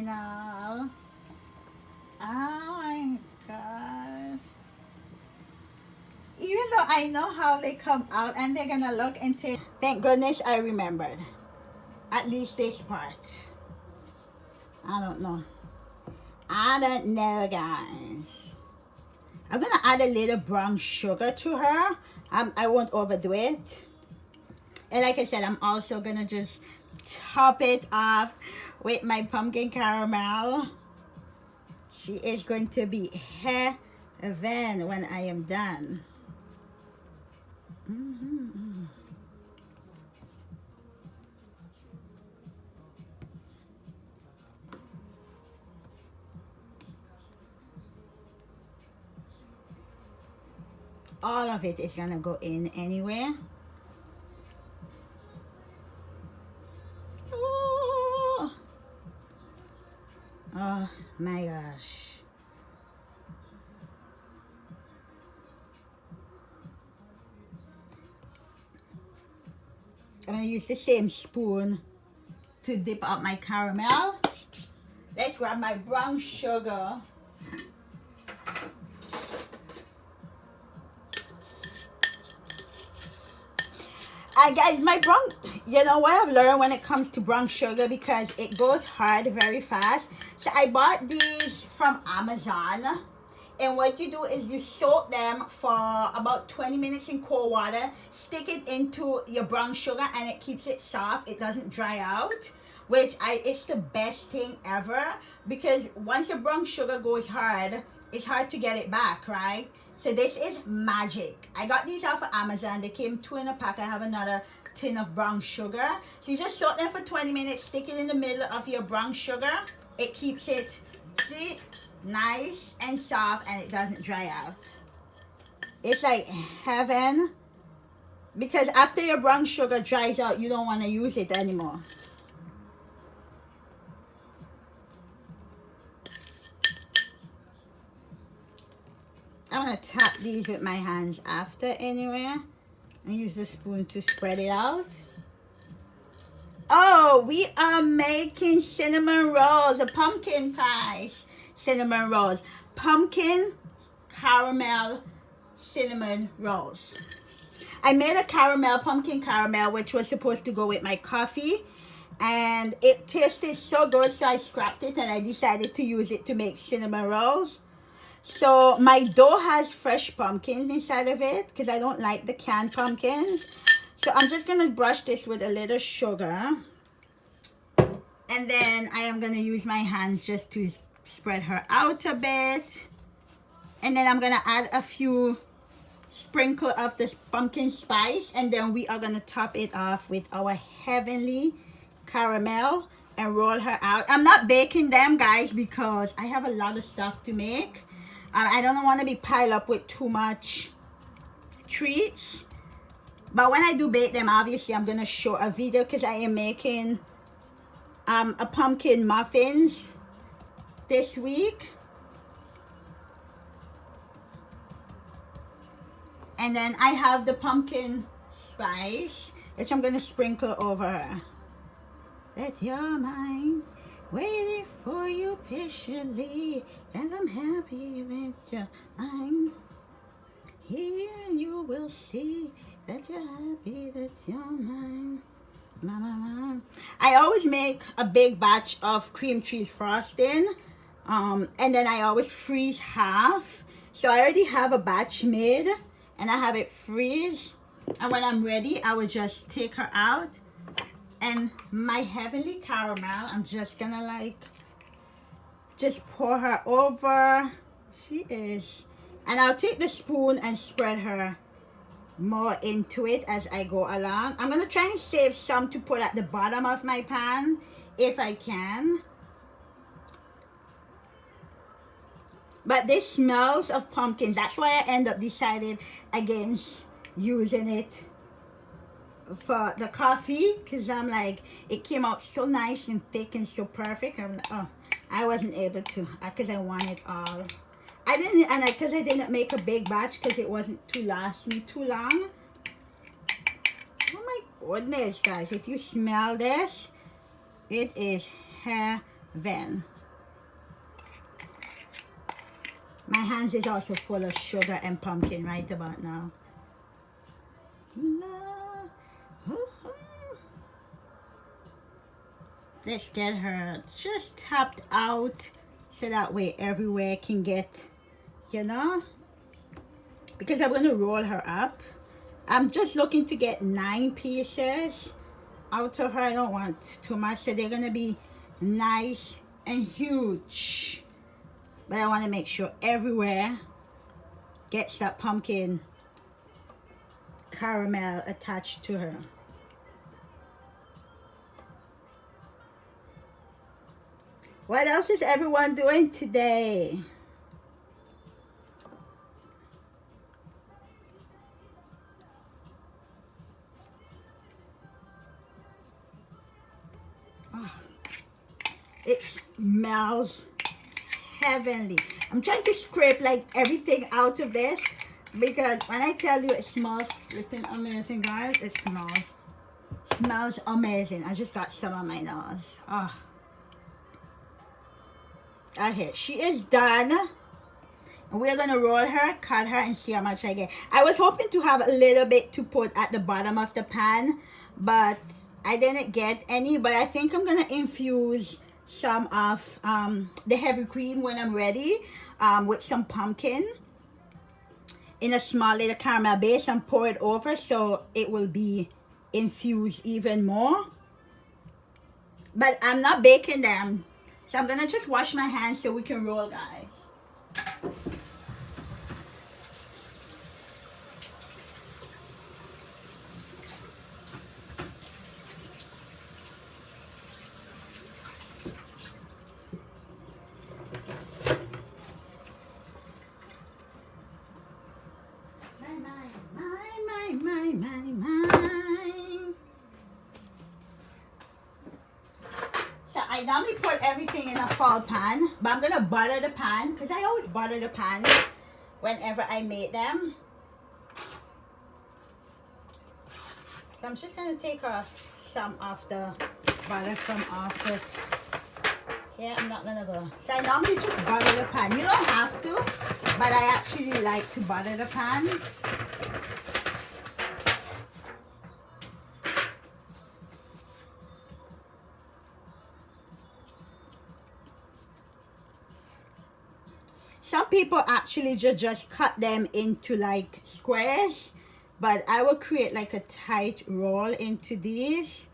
final. Oh my gosh. Even though I know how they come out and they're gonna look and taste. Thank goodness I remembered. At least this part. I don't know. I don't know, guys. I'm gonna add a little brown sugar to her. I won't overdo it. And like I said, I'm also gonna just top it off with my pumpkin caramel. She is going to be heaven when I am done. All of it is gonna go in anyway. Oh my gosh. I'm gonna use the same spoon to dip out my caramel. Let's grab my brown sugar. Guys, my brown, you know what I've learned when it comes to brown sugar, because it goes hard very fast. So I bought these from Amazon, and what you do is you soak them for about 20 minutes in cold water, stick it into your brown sugar, and it keeps it soft. It doesn't dry out, which it's the best thing ever, because once the brown sugar goes hard, it's hard to get it back, right? So this is magic. I got these off of Amazon. They came 2 in a pack. I have another tin of brown sugar. So you just soak them for 20 minutes. Stick it in the middle of your brown sugar. It keeps it, see, nice and soft, and it doesn't dry out. It's like heaven. Because after your brown sugar dries out, you don't want to use it anymore. I'm going to tap these with my hands after anyway. And use the spoon to spread it out. Oh, we are making cinnamon rolls. A pumpkin pie cinnamon rolls. Pumpkin caramel cinnamon rolls. I made a pumpkin caramel, which was supposed to go with my coffee. And it tasted so good, so I scrapped it and I decided to use it to make cinnamon rolls. So my dough has fresh pumpkins inside of it because I don't like the canned pumpkins. So I'm just going to brush this with a little sugar. And then I am going to use my hands just to spread her out a bit. And then I'm going to add a few sprinkle of this pumpkin spice. And then we are going to top it off with our heavenly caramel and roll her out. I'm not baking them, guys, because I have a lot of stuff to make. I don't want to be piled up with too much treats. But when I do bake them, obviously I'm going to show a video because I am making a pumpkin muffins this week. And then I have the pumpkin spice, which I'm going to sprinkle over her. That you're mine. Waiting for you patiently, and I'm happy that you're mine. Here you will see that you're happy that you're mine. Mama. I always make a big batch of cream cheese frosting, and then I always freeze half. So I already have a batch made, and I have it freeze. And when I'm ready, I will just take her out. And my heavenly caramel, I'm just gonna like just pour her over. She is. And I'll take the spoon and spread her more into it as I go along. I'm gonna try and save some to put at the bottom of my pan if I can. But this smells of pumpkins. That's why I end up deciding against using it for the coffee, because I'm like, it came out so nice and thick and so perfect. I'm like, oh, I wasn't able to because I wanted all. I didn't, and because I didn't make a big batch because it wasn't to last me too long. Oh my goodness, guys, if you smell this, it is heaven. My hands is also full of sugar and pumpkin right about now. Let's get her just tapped out so that way everywhere can get, you know, because I'm going to roll her up. I'm just looking to get 9 pieces out of her. I don't want too much, so they're going to be nice and huge. But I want to make sure everywhere gets that pumpkin caramel attached to her. What else is everyone doing today? Oh, it smells heavenly. I'm trying to scrape like everything out of this because when I tell you it smells flipping amazing, guys, it smells amazing. I just got some on my nose. Oh. Okay, she is done. We're gonna roll her, cut her, and see how much I get. I was hoping to have a little bit to put at the bottom of the pan, but I didn't get any. But I think I'm gonna infuse some of the heavy cream when I'm ready with some pumpkin in a small little caramel base and pour it over so it will be infused even more. But I'm not baking them, so I'm gonna just wash my hands so we can roll, guys. So I normally put everything in a fall pan, but I'm gonna butter the pan because I always butter the pans whenever I make them. So I'm just gonna take off some of the butter from off the. Yeah, I'm not gonna go. So I normally just butter the pan. You don't have to, but I actually like to butter the pan. Some people actually just cut them into like squares, but I will create like a tight roll into these.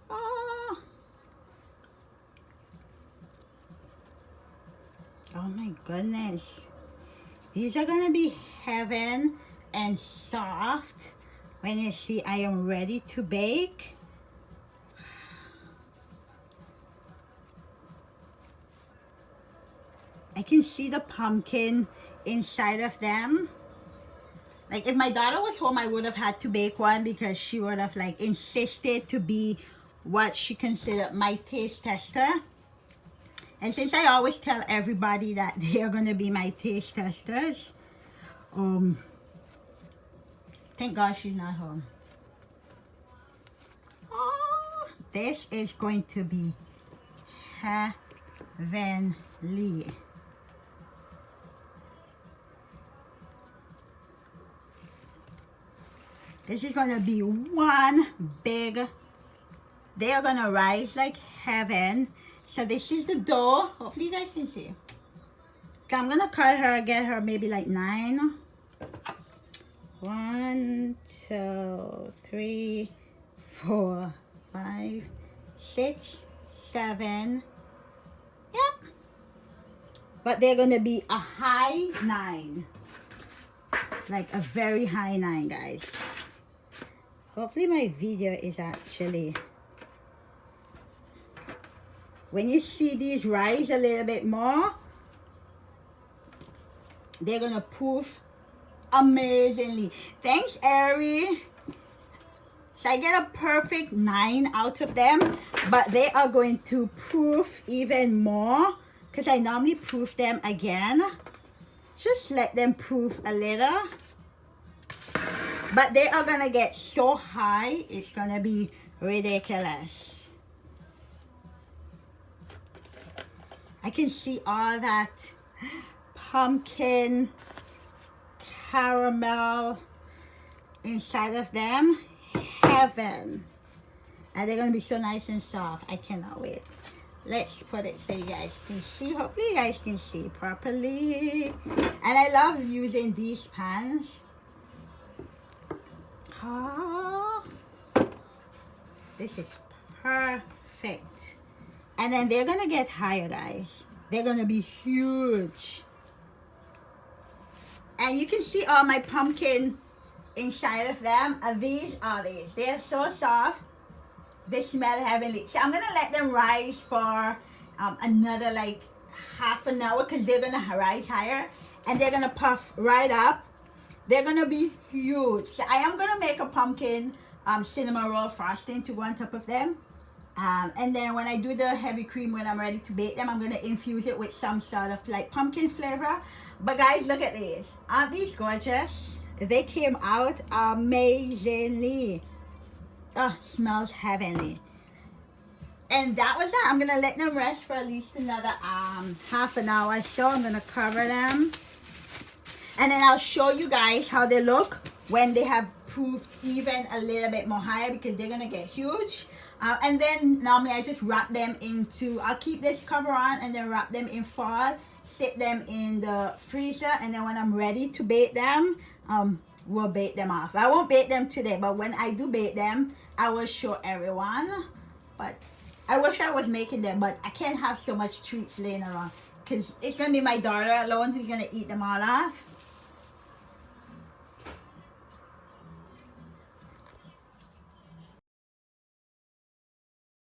Oh, oh my goodness. These are gonna be heaven and soft when you see I am ready to bake. I can see the pumpkin inside of them. Like if my daughter was home, I would have had to bake one because she would have like insisted to be what she considered my taste tester. And since I always tell everybody that they are going to be my taste testers, thank God she's not home. Oh, this is going to be heavenly. This is gonna be one big, they are gonna rise like heaven. So this is the dough. Hopefully you guys can see. Okay, I'm gonna cut her, get her maybe like 9. 1, 2, 3, 4, 5, 6, 7. Yep. But they're gonna be a high 9. Like a very high 9, guys. Hopefully my video is actually, when you see these rise a little bit more, they're gonna poof amazingly. Thanks, Ari. So I get a perfect 9 out of them, but they are going to proof even more because I normally proof them again. Just let them proof a little. But they are gonna get so high, it's gonna be ridiculous. I can see all that pumpkin caramel inside of them. Heaven. And they're gonna be so nice and soft. I cannot wait. Let's put it so you guys can see. Hopefully you guys can see properly. And I love using these pans. Oh, this is perfect. And then they're gonna get higher, guys. They're gonna be huge. And you can see all my pumpkin inside of them. These are these. They're so soft. They smell heavenly. So I'm gonna let them rise for another like half an hour because they're gonna rise higher and they're gonna puff right up. They're gonna be huge. So I am gonna make a pumpkin cinnamon roll frosting to go on top of them. And then when I do the heavy cream, when I'm ready to bake them, I'm gonna infuse it with some sort of like pumpkin flavor. But guys, look at these. Aren't these gorgeous? They came out amazingly. Oh, smells heavenly. And that was it. I'm gonna let them rest for at least another half an hour or so. I'm gonna cover them. And then I'll show you guys how they look when they have proved even a little bit more higher because they're gonna get huge. And then normally I just wrap them into, I'll keep this cover on and then wrap them in foil, stick them in the freezer, and then when I'm ready to bake them, we'll bake them off. I won't bake them today, but when I do bake them, I will show everyone. But I wish I was making them, but I can't have so much treats laying around because it's gonna be my daughter alone who's gonna eat them all off.